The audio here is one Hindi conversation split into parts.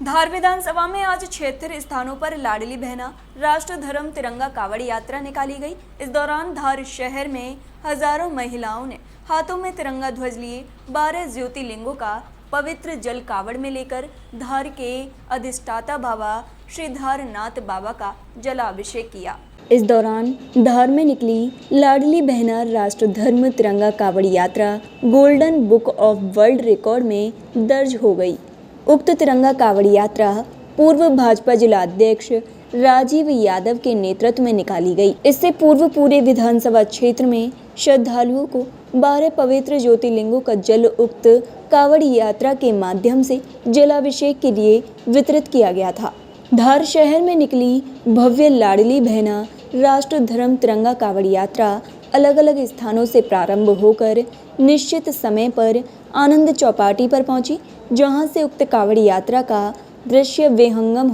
धार विधानसभा में आज 76 स्थानों पर लाडली बहना राष्ट्र धर्म तिरंगा कावड़ यात्रा निकाली गई। इस दौरान धार शहर में हजारों महिलाओं ने हाथों में तिरंगा ध्वज लिए 12 ज्योतिर्लिंगों का पवित्र जल कावड़ में लेकर धार के अधिष्ठाता बाबा श्री धारनाथ बाबा का जलाभिषेक किया। इस दौरान धार में निकली लाडली बहना राष्ट्र धर्म तिरंगा कावड़ यात्रा golden book of world record में दर्ज हो गई। उक्त तिरंगा कावड़ यात्रा पूर्व भाजपा जिला अध्यक्ष राजीव यादव के नेतृत्व में निकाली गई। इससे पूर्व पूरे विधानसभा क्षेत्र में श्रद्धालुओं को 12 पवित्र ज्योतिर्लिंगों का जल उक्त कावड़ यात्रा के माध्यम से जलाभिषेक के लिए वितरित किया गया था। धार शहर में निकली भव्य लाडली बहना राष्ट्र धर्म तिरंगा कावड़ यात्रा अलग अलग स्थानों से प्रारंभ होकर निश्चित समय पर आनंद चौपाटी पर पहुंची, जहां से उक्त कावड़ यात्रा का दृश्य विहंगम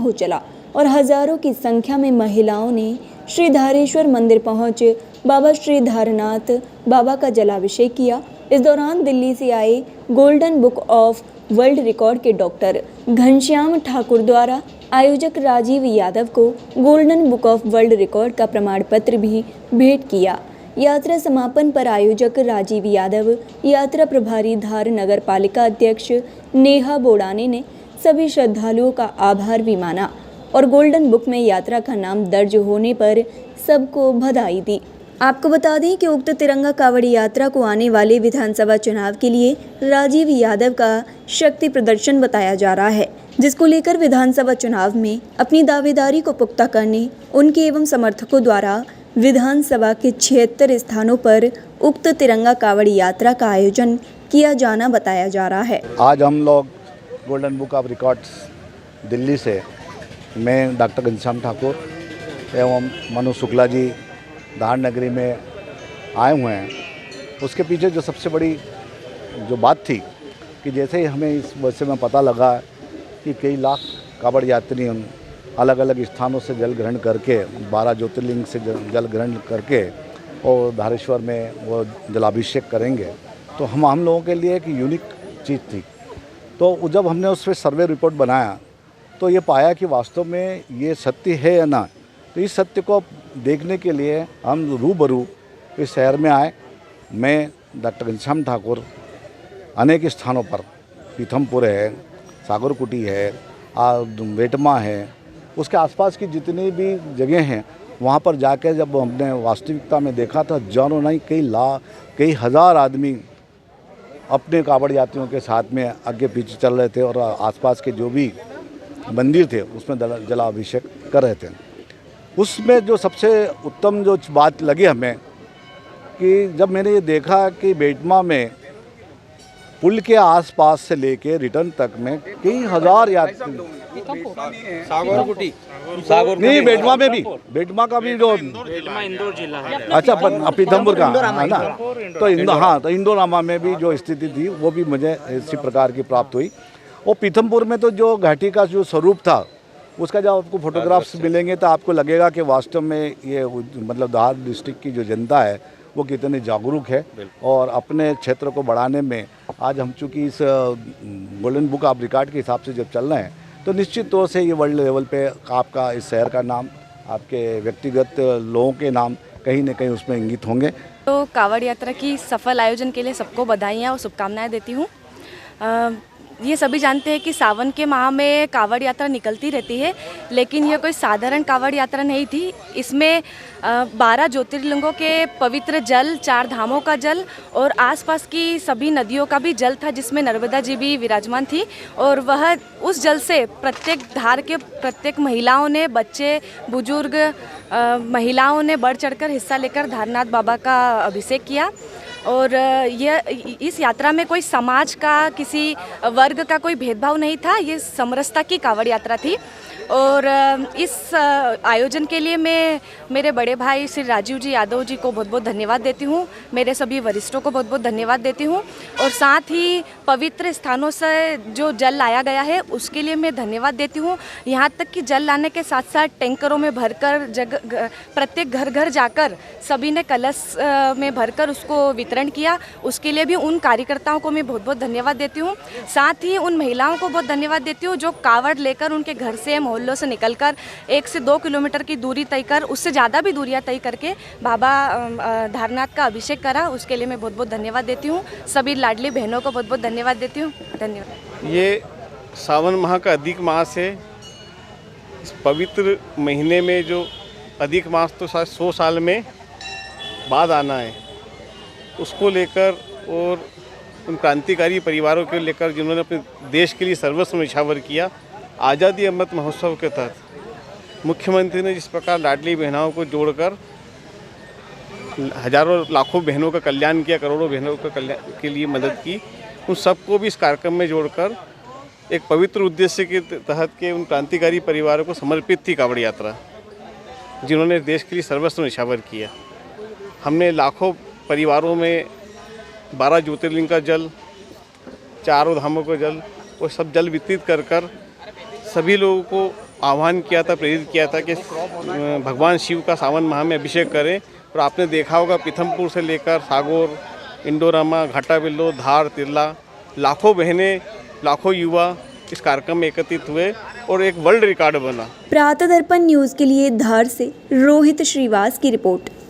हो चला और हजारों की संख्या में महिलाओं ने श्री धारेश्वर मंदिर पहुंच बाबा श्री धारनाथ बाबा का जलाभिषेक किया। इस दौरान दिल्ली से आए golden book of world record के डॉक्टर घनश्याम ठाकुर द्वारा आयोजक राजीव यादव को golden book of world record का प्रमाण पत्र भी भेंट किया। यात्रा समापन पर आयोजक राजीव यादव, यात्रा प्रभारी धार नगर पालिका अध्यक्ष नेहा बोड़ाने ने सभी श्रद्धालुओं का आभार भी माना और गोल्डन बुक में यात्रा का नाम दर्ज होने पर सबको बधाई दी। आपको बता दें कि उक्त तिरंगा कावड़ यात्रा को आने वाले विधानसभा चुनाव के लिए राजीव यादव का शक्ति प्रदर्शन बताया जा रहा है, जिसको लेकर विधानसभा चुनाव में अपनी दावेदारी को पुख्ता करने उनके एवं समर्थकों द्वारा विधानसभा के 76 स्थानों पर उक्त तिरंगा कावड़ यात्रा का आयोजन किया जाना बताया जा रहा है। आज हम लोग golden book of records Delhi से मैं डॉक्टर घनश्याम ठाकुर एवं मनु शुक्ला जी धार नगरी में आए हुए हैं। उसके पीछे जो सबसे बड़ी जो बात थी कि जैसे ही हमें इस वर्षे में पता लगा कि कई लाख कावड़ यात्री अलग अलग स्थानों से जल ग्रहण करके 12 ज्योतिर्लिंग से जल ग्रहण करके और धारेश्वर में वो जलाभिषेक करेंगे, तो हम लोगों के लिए एक यूनिक चीज़ थी। तो जब हमने उस पर सर्वे रिपोर्ट बनाया तो ये पाया कि वास्तव में ये सत्य है या ना। तो इस सत्य को देखने के लिए हम रूबरू इस शहर में आए। मैं डॉक्टर घनश्याम ठाकुर अनेक स्थानों पर पीथमपुर है, सागरकुटी है, वेटमा है, उसके आसपास की जितनी भी जगह हैं वहाँ पर जाकर जब हमने वास्तविकता में देखा था, जानो नहीं कई हजार आदमी अपने कावड़ यात्रियों के साथ में आगे पीछे चल रहे थे और आसपास के जो भी मंदिर थे उसमें जलाभिषेक कर रहे थे। उसमें जो सबसे उत्तम जो बात लगी हमें कि जब मैंने ये देखा कि बेटमा में पुल के आसपास से लेके रिटर्न तक में कई हजार यात्री नहीं, बेटमा का भी जो इंदौर जिला है। अच्छा, पीथमपुर का है ना, तो इंदौरामा में भी जो स्थिति थी वो भी मुझे इसी प्रकार की प्राप्त हुई। और पीथमपुर में तो जो घाटी का जो स्वरूप था उसका जब आपको फोटोग्राफ्स मिलेंगे तो आपको लगेगा कि वास्तव में ये मतलब धार डिस्ट्रिक्ट की जो जनता है वो कितनी जागरूक है और अपने क्षेत्र को बढ़ाने में आज हम चूँकि इस गोल्डन बुक ऑफ रिकॉर्ड के हिसाब से जब चल रहे हैं तो निश्चित तौर से ये वर्ल्ड लेवल पे आपका इस शहर का नाम, आपके व्यक्तिगत लोगों के नाम कहीं न कहीं उसमें इंगित होंगे। तो कावड़ यात्रा की सफल आयोजन के लिए सबको बधाइयाँ और शुभकामनाएं देती हूँ। ये सभी जानते हैं कि सावन के माह में कावड़ यात्रा निकलती रहती है, लेकिन ये कोई साधारण कावड़ यात्रा नहीं थी। इसमें 12 ज्योतिर्लिंगों के पवित्र जल, 4 धामों का जल और आसपास की सभी नदियों का भी जल था, जिसमें नर्मदा जी भी विराजमान थी। और वह उस जल से प्रत्येक धार के प्रत्येक महिलाओं ने, बच्चे, बुजुर्ग महिलाओं ने बढ़ चढ़कर हिस्सा लेकर धारनाथ बाबा का अभिषेक किया। और इस यात्रा में कोई समाज का, किसी वर्ग का कोई भेदभाव नहीं था। ये समरसता की कावड़ यात्रा थी। और इस आयोजन के लिए मैं मेरे बड़े भाई श्री राजीव जी यादव जी को बहुत बहुत धन्यवाद देती हूँ, मेरे सभी वरिष्ठों को बहुत बहुत धन्यवाद देती हूँ और साथ ही पवित्र स्थानों से जो जल लाया गया है उसके लिए मैं धन्यवाद देती हूँ। यहाँ तक कि जल लाने के साथ साथ टैंकरों में भरकर प्रत्येक घर घर जाकर सभी ने कलश में भरकर उसको वितरण किया, उसके लिए भी उन कार्यकर्ताओं को मैं बहुत बहुत धन्यवाद देती हूँ। साथ ही उन महिलाओं को बहुत धन्यवाद देती हूँ जो कावड़ लेकर उनके घर से मोहल्लों से निकलकर 1 से 2 किलोमीटर की दूरी तय कर, उससे ज़्यादा भी दूरियाँ तय करके बाबा धारनाथ का अभिषेक करा, उसके लिए मैं बहुत बहुत धन्यवाद देती हूँ। सभी लाडली बहनों को बहुत बहुत धन्यवाद देती हूँ। धन्यवाद। ये सावन माह का अधिक मास है। इस पवित्र महीने में जो अधिक मास तो शायद 100 साल में बाद आना है, उसको लेकर और उन क्रांतिकारी परिवारों को लेकर जिन्होंने अपने देश के लिए सर्वस्व न्यौछावर किया, आज़ादी अमृत महोत्सव के तहत मुख्यमंत्री ने जिस प्रकार लाडली बहनों को जोड़कर हजारों लाखों बहनों का कल्याण किया, करोड़ों बहनों का कल्याण के लिए मदद की, उन सबको भी इस कार्यक्रम में जोड़कर एक पवित्र उद्देश्य के तहत के उन क्रांतिकारी परिवारों को समर्पित थी कावड़ यात्रा, जिन्होंने देश के लिए सर्वस्व न्यौछावर किया। हमने लाखों परिवारों में 12 ज्योतिर्लिंग का जल, 4 धामों का जल, वो सब जल वितरित कर कर सभी लोगों को आह्वान किया था, प्रेरित किया था कि भगवान शिव का सावन माह में अभिषेक करें। और आपने देखा होगा पीथमपुर से लेकर सागौर, इंडोरामा, घाटा बिल्लो, धार, तिरला, लाखों बहनें, लाखों युवा इस कार्यक्रम में एकत्रित हुए और एक वर्ल्ड रिकॉर्ड बना। प्रातः दर्पण न्यूज़ के लिए धार से रोहित श्रीवास की रिपोर्ट।